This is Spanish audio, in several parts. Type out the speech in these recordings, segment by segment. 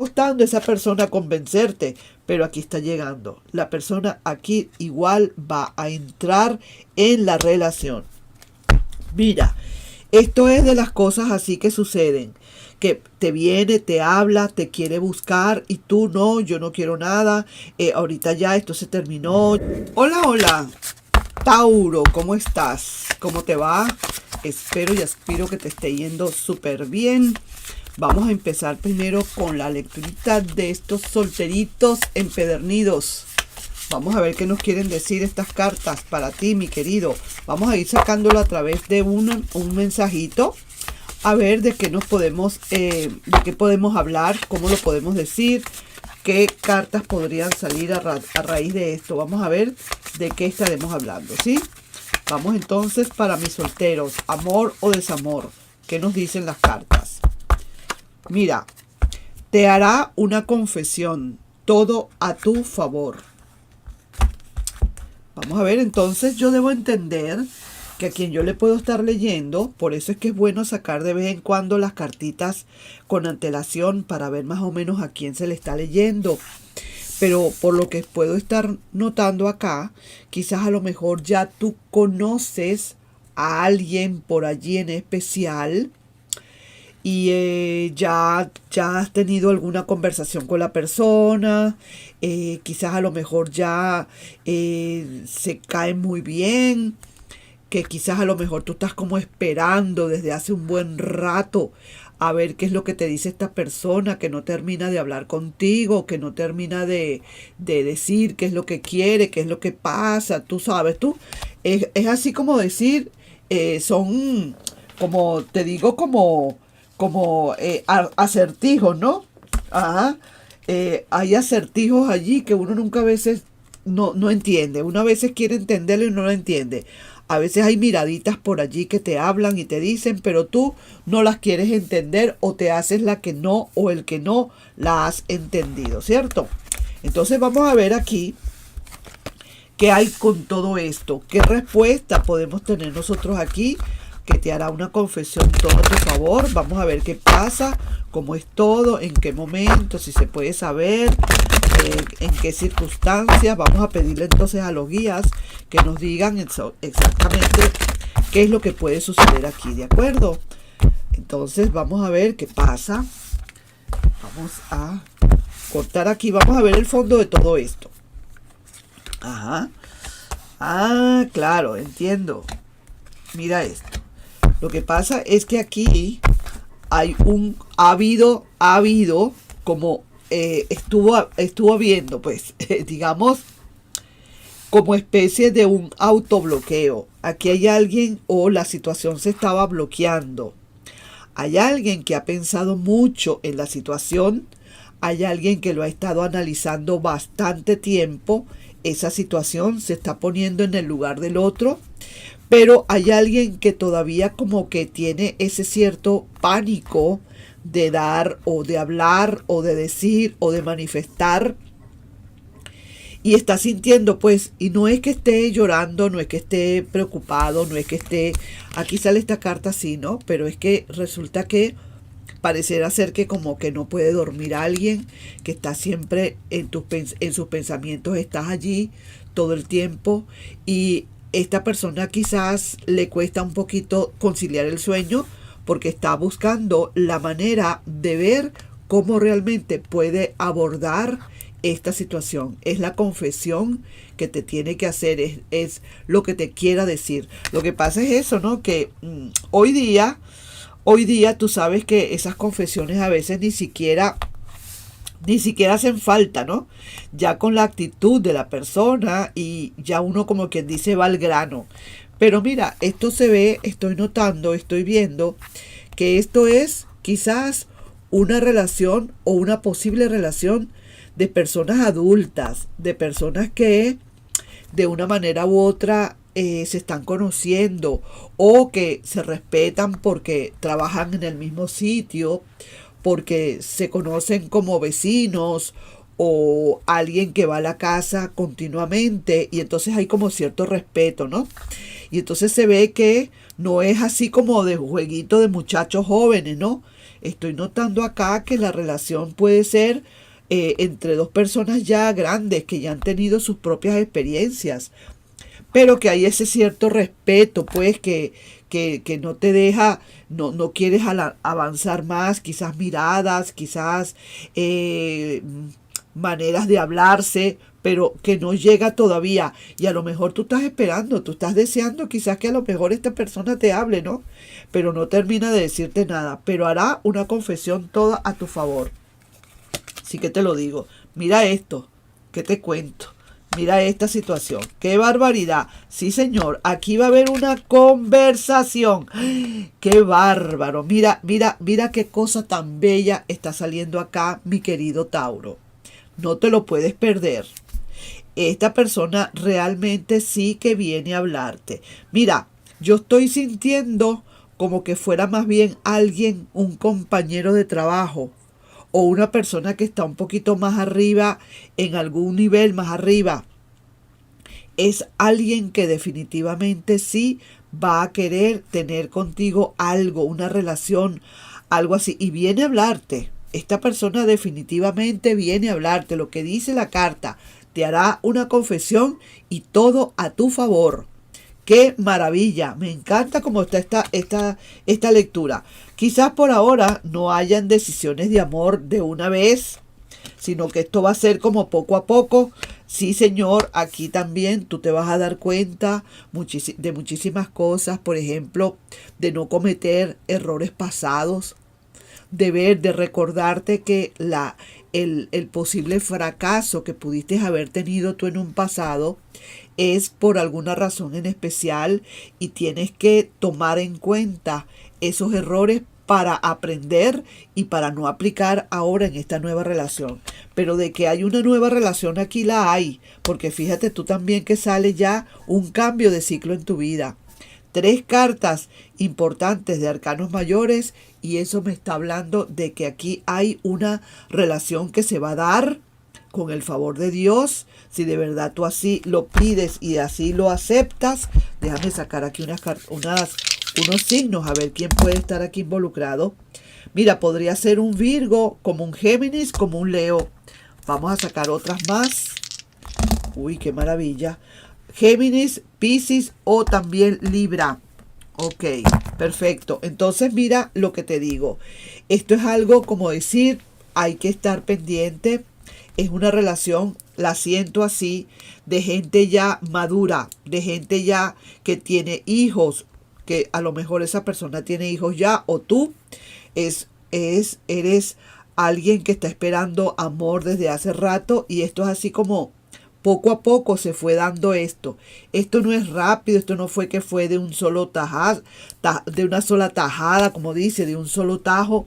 costando esa persona convencerte, pero aquí está llegando. La persona aquí igual va a entrar en la relación. Mira, esto es de las cosas así que suceden, que te viene, te habla, te quiere buscar y tú no, yo no quiero nada, ahorita ya esto se terminó. Hola, hola, Tauro, ¿cómo estás? ¿Cómo te va? Espero y aspiro que te esté yendo súper bien. Vamos a empezar primero con la lecturita de estos solteritos empedernidos. Vamos a ver qué nos quieren decir estas cartas para ti, mi querido. Vamos a ir sacándolo a través de un mensajito. A ver de qué nos podemos, de qué podemos hablar, cómo lo podemos decir, qué cartas podrían salir a raíz de esto. Vamos a ver de qué estaremos hablando, ¿sí? Vamos entonces para mis solteros, amor o desamor. ¿Qué nos dicen las cartas? Mira, te hará una confesión, todo a tu favor. Vamos a ver, entonces yo debo entender que a quien yo le puedo estar leyendo, por eso es que es bueno sacar de vez en cuando las cartitas con antelación para ver más o menos a quién se le está leyendo. Pero por lo que puedo estar notando acá, quizás a lo mejor ya tú conoces a alguien por allí en especial y ya has tenido alguna conversación con la persona, quizás a lo mejor ya se caen muy bien, que quizás a lo mejor tú estás como esperando desde hace un buen rato a ver qué es lo que te dice esta persona, que no termina de hablar contigo, que no termina de decir qué es lo que quiere, qué es lo que pasa, tú sabes, es así como decir, son, como te digo, como acertijos, ¿no? Ajá. Hay acertijos allí que uno nunca a veces no entiende. Uno a veces quiere entenderlo y no lo entiende. A veces hay miraditas por allí que te hablan y te dicen, pero tú no las quieres entender o te haces la que no o el que no la has entendido, ¿cierto? Entonces vamos a ver aquí qué hay con todo esto. ¿Qué respuesta podemos tener nosotros aquí? Que te hará una confesión todo a tu favor. Vamos a ver qué pasa, cómo es todo, en qué momento, si se puede saber, en qué circunstancias. Vamos a pedirle entonces a los guías que nos digan exactamente qué es lo que puede suceder aquí, ¿de acuerdo? Entonces vamos a ver qué pasa. Vamos a cortar aquí, vamos a ver el fondo de todo esto. Ajá. Ah, claro, entiendo. Mira esto. Lo que pasa es que aquí ha habido como estuvo habiendo, pues, digamos, como especie de un autobloqueo. Aquí hay alguien o la situación se estaba bloqueando. Hay alguien que ha pensado mucho en la situación. Hay alguien que lo ha estado analizando bastante tiempo. Esa situación se está poniendo en el lugar del otro. Pero hay alguien que todavía como que tiene ese cierto pánico de dar o de hablar o de decir o de manifestar. Y está sintiendo pues, y no es que esté llorando, no es que esté preocupado, no es que esté, aquí sale esta carta así, ¿no? Pero es que resulta que pareciera ser que como que no puede dormir alguien, que está siempre en sus pensamientos, estás allí todo el tiempo y esta persona quizás le cuesta un poquito conciliar el sueño porque está buscando la manera de ver cómo realmente puede abordar esta situación. Es la confesión que te tiene que hacer, es lo que te quiera decir. Lo que pasa es eso, ¿no? Que hoy día tú sabes que esas confesiones a veces ni siquiera hacen falta, ¿no? Ya con la actitud de la persona y ya uno como quien dice va al grano. Pero mira, esto se ve, estoy notando, estoy viendo que esto es quizás una relación o una posible relación de personas adultas, de personas que de una manera u otra se están conociendo o que se respetan porque trabajan en el mismo sitio, porque se conocen como vecinos o alguien que va a la casa continuamente y entonces hay como cierto respeto, ¿no? Y entonces se ve que no es así como de jueguito de muchachos jóvenes, ¿no? Estoy notando acá que la relación puede ser entre dos personas ya grandes que ya han tenido sus propias experiencias, pero que hay ese cierto respeto, pues, que no te deja, no quieres avanzar más, quizás miradas, quizás maneras de hablarse, pero que no llega todavía. Y a lo mejor tú estás esperando, tú estás deseando quizás que a lo mejor esta persona te hable, ¿no? Pero no termina de decirte nada, pero hará una confesión toda a tu favor. Sí que te lo digo. Mira esto, ¿qué te cuento? Mira esta situación. ¡Qué barbaridad! Sí, señor. Aquí va a haber una conversación. ¡Qué bárbaro! Mira, mira, mira qué cosa tan bella está saliendo acá, mi querido Tauro. No te lo puedes perder. Esta persona realmente sí que viene a hablarte. Mira, yo estoy sintiendo como que fuera más bien alguien, un compañero de trabajo, o una persona que está un poquito más arriba, en algún nivel más arriba. Es alguien que definitivamente sí va a querer tener contigo algo, una relación, algo así, y viene a hablarte. Esta persona definitivamente viene a hablarte. Lo que dice la carta, te hará una confesión y todo a tu favor. ¡Qué maravilla! Me encanta cómo está esta lectura. Quizás por ahora no hayan decisiones de amor de una vez, sino que esto va a ser como poco a poco. Sí, señor, aquí también tú te vas a dar cuenta de muchísimas cosas, por ejemplo, de no cometer errores pasados, de recordarte que el posible fracaso que pudiste haber tenido tú en un pasado es por alguna razón en especial y tienes que tomar en cuenta esos errores para aprender y para no aplicar ahora en esta nueva relación. Pero de que hay una nueva relación aquí la hay, porque fíjate tú también que sale ya un cambio de ciclo en tu vida. 3 cartas importantes de arcanos mayores y eso me está hablando de que aquí hay una relación que se va a dar con el favor de Dios. Si de verdad tú así lo pides y así lo aceptas, déjame sacar aquí unos signos a ver quién puede estar aquí involucrado. Mira, podría ser un Virgo, como un Géminis, como un Leo. Vamos a sacar otras más. Uy, qué maravilla. Géminis, Piscis o también Libra. Ok, perfecto. Entonces mira lo que te digo. Esto es algo como decir, hay que estar pendiente. Es una relación, la siento así, de gente ya madura, de gente ya que tiene hijos, que a lo mejor esa persona tiene hijos ya, o tú eres alguien que está esperando amor desde hace rato y esto es así como poco a poco se fue dando esto. Esto no es rápido, esto no fue que fue de un solo de una sola tajada, como dice, de un solo tajo.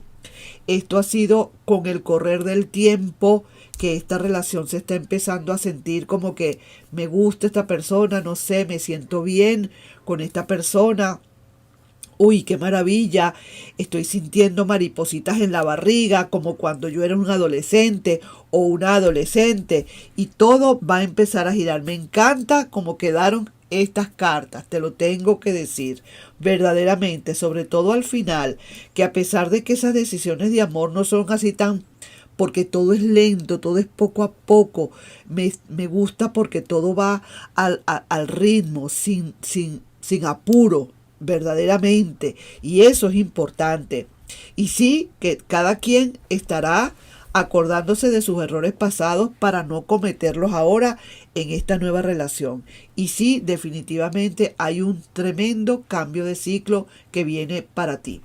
Esto ha sido con el correr del tiempo que esta relación se está empezando a sentir como que me gusta esta persona, no sé, me siento bien con esta persona. Uy, qué maravilla, estoy sintiendo maripositas en la barriga como cuando yo era un adolescente o una adolescente y todo va a empezar a girar. Me encanta cómo quedaron estas cartas, te lo tengo que decir, verdaderamente, sobre todo al final, que a pesar de que esas decisiones de amor no son así tan, porque todo es lento, todo es poco a poco, me gusta porque todo va al ritmo, sin apuro, verdaderamente, y eso es importante. Y sí, que cada quien estará acordándose de sus errores pasados para no cometerlos ahora en esta nueva relación. Y sí, definitivamente hay un tremendo cambio de ciclo que viene para ti.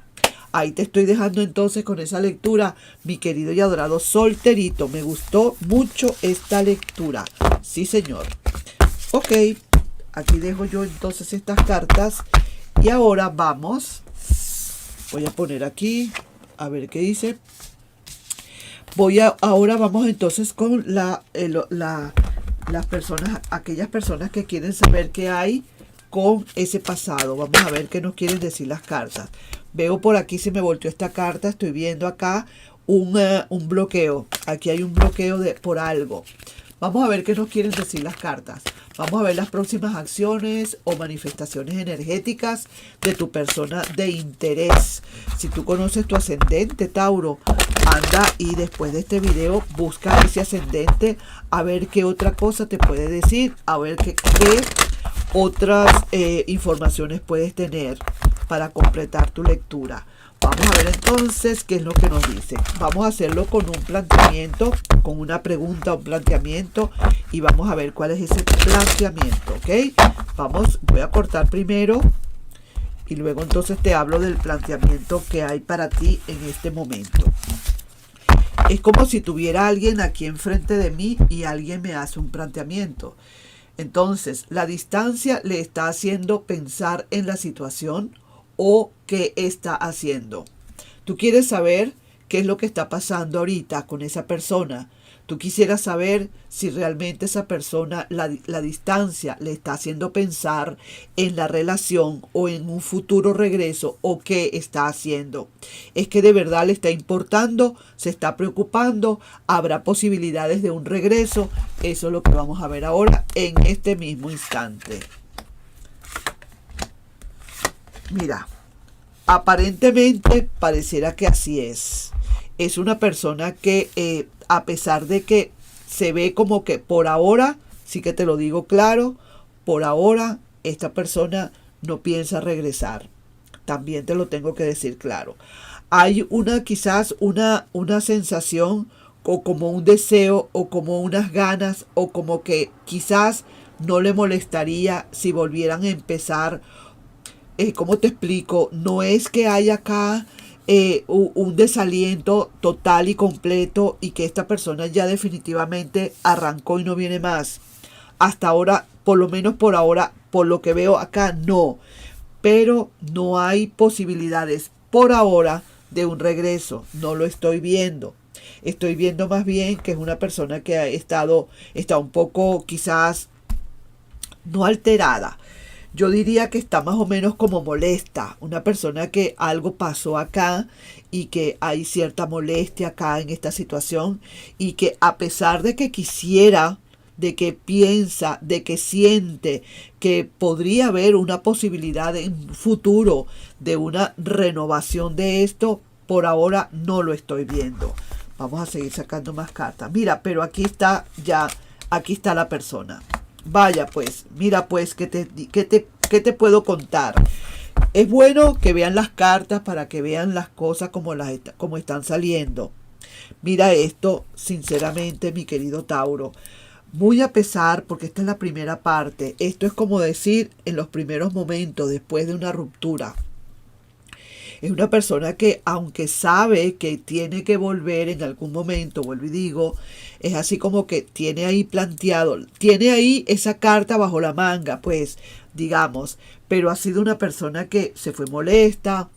Ahí te estoy dejando entonces con esa lectura, mi querido y adorado solterito. Me gustó mucho esta lectura. Sí, señor. Ok, aquí dejo yo entonces estas cartas. Y ahora vamos. Voy a poner aquí, a ver qué dice. Ahora vamos entonces con las personas, aquellas personas que quieren saber qué hay con ese pasado. Vamos a ver qué nos quieren decir las cartas. Veo por aquí, se me volteó esta carta, estoy viendo acá un bloqueo. Aquí hay un bloqueo por algo. Vamos a ver qué nos quieren decir las cartas. Vamos a ver las próximas acciones o manifestaciones energéticas de tu persona de interés. Si tú conoces tu ascendente, Tauro, anda y después de este video busca ese ascendente a ver qué otra cosa te puede decir, a ver qué otras informaciones puedes tener para completar tu lectura. Vamos a ver entonces qué es lo que nos dice. Vamos a hacerlo con un planteamiento, con una pregunta, un planteamiento, y vamos a ver cuál es ese planteamiento, ¿ok? Voy a cortar primero y luego entonces te hablo del planteamiento que hay para ti en este momento. Es como si tuviera alguien aquí enfrente de mí y alguien me hace un planteamiento. Entonces, la distancia le está haciendo pensar en la situación o qué está haciendo. Tú quieres saber qué es lo que está pasando ahorita con esa persona. Tú quisieras saber si realmente esa persona, la distancia le está haciendo pensar en la relación o en un futuro regreso o qué está haciendo. Es que de verdad le está importando, se está preocupando, habrá posibilidades de un regreso. Eso es lo que vamos a ver ahora en este mismo instante. Mira, aparentemente pareciera que así es. Es una persona que a pesar de que se ve como que por ahora, sí que te lo digo claro, por ahora esta persona no piensa regresar. También te lo tengo que decir claro. Hay quizás una sensación o como un deseo o como unas ganas o como que quizás no le molestaría si volvieran a empezar. ¿Cómo te explico? No es que haya acá un desaliento total y completo y que esta persona ya definitivamente arrancó y no viene más. Hasta ahora, por lo menos por ahora, por lo que veo acá, no. Pero no hay posibilidades por ahora de un regreso. No lo estoy viendo. Estoy viendo más bien que es una persona que está un poco quizás no alterada. Yo diría que está más o menos como molesta, una persona que algo pasó acá y que hay cierta molestia acá en esta situación y que a pesar de que quisiera, de que piensa, de que siente que podría haber una posibilidad en un futuro de una renovación de esto, por ahora no lo estoy viendo. Vamos a seguir sacando más cartas. Mira, pero aquí está la persona. Vaya pues, mira pues, ¿qué te puedo contar? Es bueno que vean las cartas para que vean las cosas como están saliendo. Mira esto, sinceramente, mi querido Tauro. Muy a pesar, porque esta es la primera parte. Esto es como decir en los primeros momentos después de una ruptura. Es una persona que, aunque sabe que tiene que volver en algún momento, vuelvo y digo, es así como que tiene ahí planteado, tiene ahí esa carta bajo la manga, pues, digamos, pero ha sido una persona que se fue molesta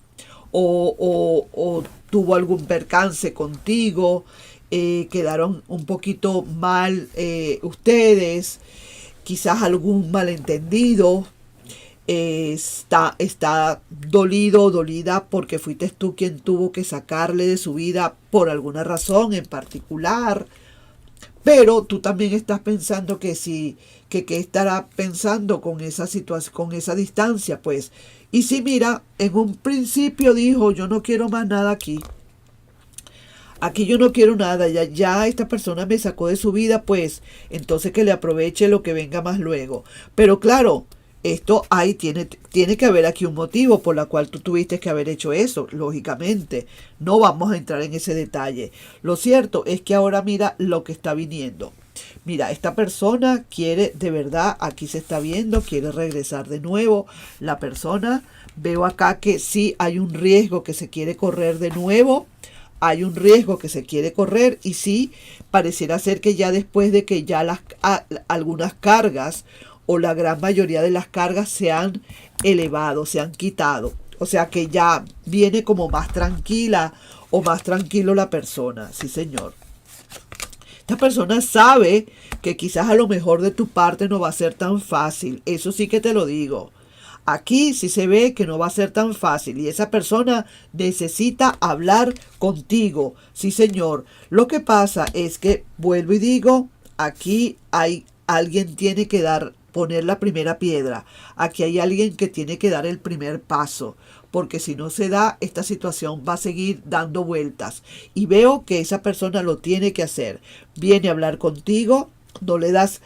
o tuvo algún percance contigo, quedaron un poquito mal ustedes, quizás algún malentendido. Está dolido o dolida porque fuiste tú quien tuvo que sacarle de su vida por alguna razón en particular. Pero tú también estás pensando que qué estará pensando con esa situación, con esa distancia, pues. Y si mira, en un principio dijo, yo no quiero más nada aquí. Aquí yo no quiero nada, ya esta persona me sacó de su vida, pues entonces que le aproveche lo que venga más luego. Pero claro, esto tiene que haber aquí un motivo por la cual tú tuviste que haber hecho eso, lógicamente. No vamos a entrar en ese detalle. Lo cierto es que ahora mira lo que está viniendo. Mira, esta persona quiere, de verdad, aquí se está viendo, quiere regresar de nuevo. La persona, veo acá que sí hay un riesgo que se quiere correr de nuevo. Hay un riesgo que se quiere correr y sí, pareciera ser que ya después de que ya algunas cargas o la gran mayoría de las cargas se han elevado, se han quitado. O sea que ya viene como más tranquila o más tranquilo la persona. Sí, señor. Esta persona sabe que quizás a lo mejor de tu parte no va a ser tan fácil. Eso sí que te lo digo. Aquí sí se ve que no va a ser tan fácil y esa persona necesita hablar contigo. Sí, señor. Lo que pasa es que, vuelvo y digo, aquí hay alguien tiene que poner la primera piedra. Aquí hay alguien que tiene que dar el primer paso, porque si no se da, esta situación va a seguir dando vueltas. Y veo que esa persona lo tiene que hacer. Viene a hablar contigo, no le das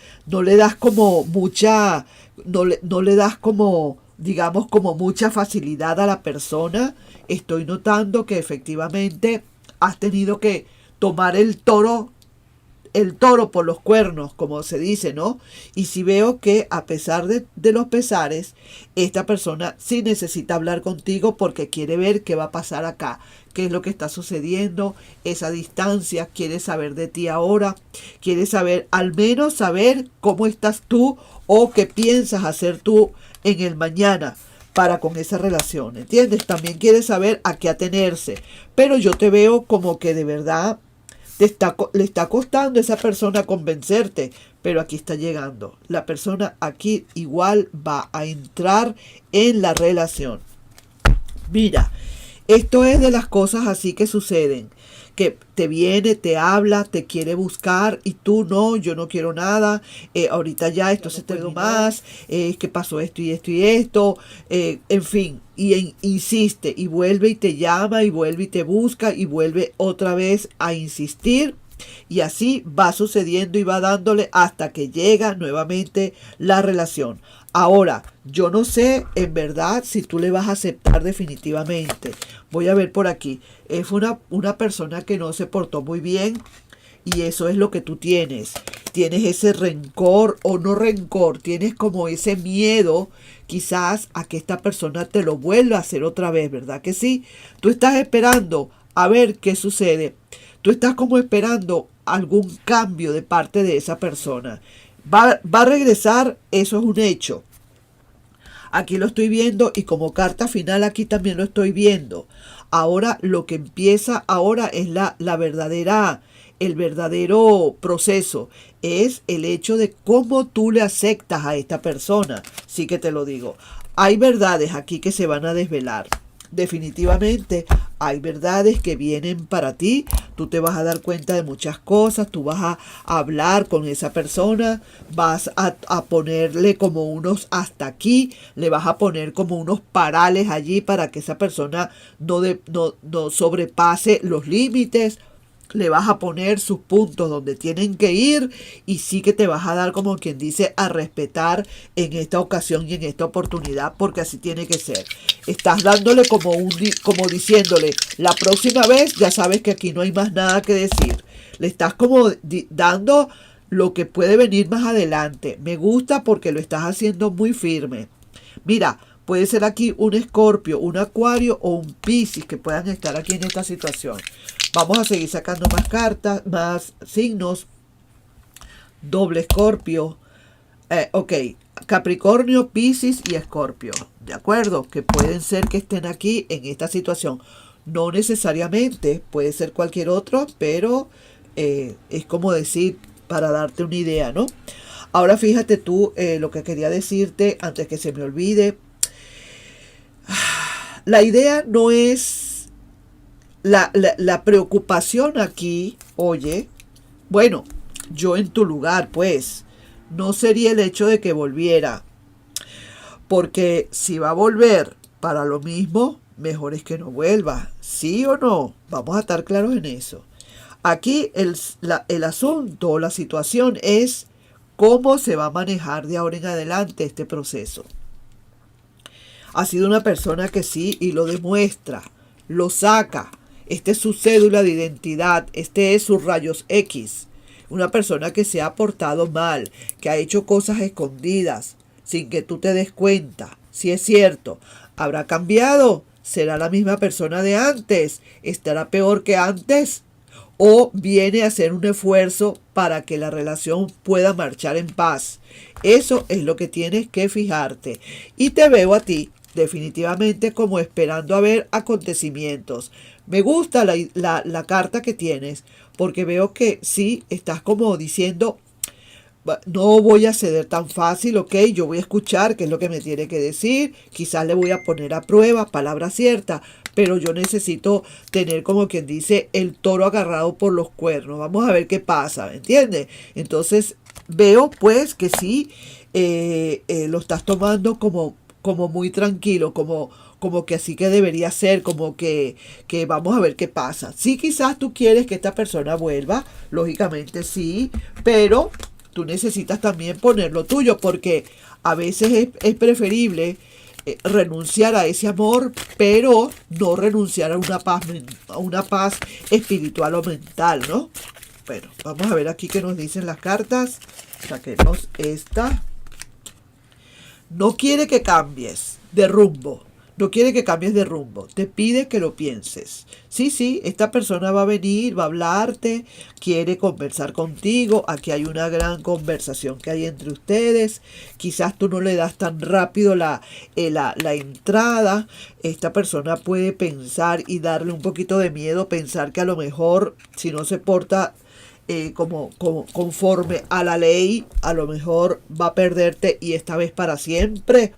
como mucha, no le das como, digamos, como mucha facilidad a la persona. Estoy notando que efectivamente has tenido que tomar el toro por los cuernos, como se dice, ¿no? Y si veo que a pesar de los pesares, esta persona sí necesita hablar contigo porque quiere ver qué va a pasar acá, qué es lo que está sucediendo, esa distancia, quiere saber de ti ahora, quiere saber, al menos saber cómo estás tú o qué piensas hacer tú en el mañana para con esa relación, ¿entiendes? También quiere saber a qué atenerse, pero yo te veo como que de verdad le está costando a esa persona convencerte, pero aquí está llegando. La persona aquí igual va a entrar en la relación. Mira, esto es de las cosas así que suceden, que te viene, te habla, te quiere buscar y tú no, yo no quiero nada, ahorita ya esto se terminó más, es que pasó esto y esto y esto, en fin, insiste y vuelve y te llama y vuelve y te busca y vuelve otra vez a insistir. Y así va sucediendo y va dándole hasta que llega nuevamente la relación. Ahora, yo no sé en verdad si tú le vas a aceptar definitivamente. Voy a ver por aquí. Es una persona que no se portó muy bien y eso es lo que tú tienes. Tienes ese rencor o no rencor. Tienes como ese miedo quizás a que esta persona te lo vuelva a hacer otra vez, ¿verdad que sí? Tú estás esperando a ver qué sucede. Tú estás como esperando algún cambio de parte de esa persona. Va a regresar, eso es un hecho. Aquí lo estoy viendo y como carta final aquí también lo estoy viendo. Ahora lo que empieza ahora es el verdadero proceso. Es el hecho de cómo tú le aceptas a esta persona. Sí que te lo digo. Hay verdades aquí que se van a desvelar. Definitivamente hay verdades que vienen para ti, tú te vas a dar cuenta de muchas cosas, tú vas a hablar con esa persona, vas a ponerle como unos hasta aquí, le vas a poner como unos parales allí para que esa persona no sobrepase los límites. Le vas a poner sus puntos donde tienen que ir y sí que te vas a dar, como quien dice, a respetar en esta ocasión y en esta oportunidad, porque así tiene que ser. Estás dándole como diciéndole, la próxima vez ya sabes que aquí no hay más nada que decir. Le estás como dando lo que puede venir más adelante. Me gusta porque lo estás haciendo muy firme. Mira, puede ser aquí un Escorpio, un Acuario o un Piscis que puedan estar aquí en esta situación. Vamos a seguir sacando más cartas, más signos. Doble Escorpio. Ok, Capricornio, Piscis y Escorpio. ¿De acuerdo? Que pueden ser que estén aquí en esta situación. No necesariamente, puede ser cualquier otro, pero es como decir, para darte una idea, ¿no? Ahora fíjate tú lo que quería decirte antes que se me olvide. La idea no es la preocupación aquí, oye, bueno, yo en tu lugar, pues, no sería el hecho de que volviera, porque si va a volver para lo mismo, mejor es que no vuelva, ¿sí o no? Vamos a estar claros en eso. Aquí el asunto, la situación es cómo se va a manejar de ahora en adelante este proceso. Ha sido una persona que sí y lo demuestra, lo saca. Este es su cédula de identidad, este es sus rayos X. Una persona que se ha portado mal, que ha hecho cosas escondidas, sin que tú te des cuenta. Si es cierto, ¿habrá cambiado? ¿Será la misma persona de antes? ¿Estará peor que antes? ¿O viene a hacer un esfuerzo para que la relación pueda marchar en paz? Eso es lo que tienes que fijarte. Y te veo a ti definitivamente como esperando a ver acontecimientos. Me gusta la carta que tienes porque veo que sí, estás como diciendo, no voy a ceder tan fácil, ok, yo voy a escuchar qué es lo que me tiene que decir, quizás le voy a poner a prueba, palabra cierta, pero yo necesito tener como quien dice el toro agarrado por los cuernos, vamos a ver qué pasa, ¿me entiendes? Entonces veo pues que sí, lo estás tomando como muy tranquilo, como que así que debería ser, que vamos a ver qué pasa. Sí, quizás tú quieres que esta persona vuelva, lógicamente sí, pero tú necesitas también poner lo tuyo, porque a veces es preferible renunciar a ese amor, pero no renunciar a una paz espiritual o mental, ¿no? Bueno, vamos a ver aquí qué nos dicen las cartas. Saquemos esta. No quiere que cambies de rumbo. No quiere que cambies de rumbo. Te pide que lo pienses. Sí, sí, esta persona va a venir, va a hablarte, quiere conversar contigo. Aquí hay una gran conversación que hay entre ustedes. Quizás tú no le das tan rápido la entrada. Esta persona puede pensar y darle un poquito de miedo, pensar que a lo mejor si no se porta conforme a la ley, a lo mejor va a perderte y esta vez para siempre.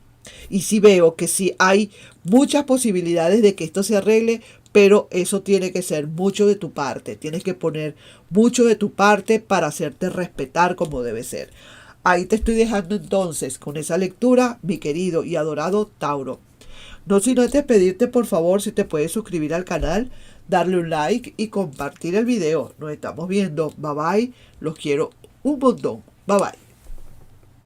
Y sí veo que sí hay muchas posibilidades de que esto se arregle, pero eso tiene que ser mucho de tu parte. Tienes que poner mucho de tu parte para hacerte respetar como debe ser. Ahí te estoy dejando entonces con esa lectura, mi querido y adorado Tauro. No sin antes pedirte por favor si te puedes suscribir al canal, darle un like y compartir el video. Nos estamos viendo. Bye bye. Los quiero un montón. Bye bye.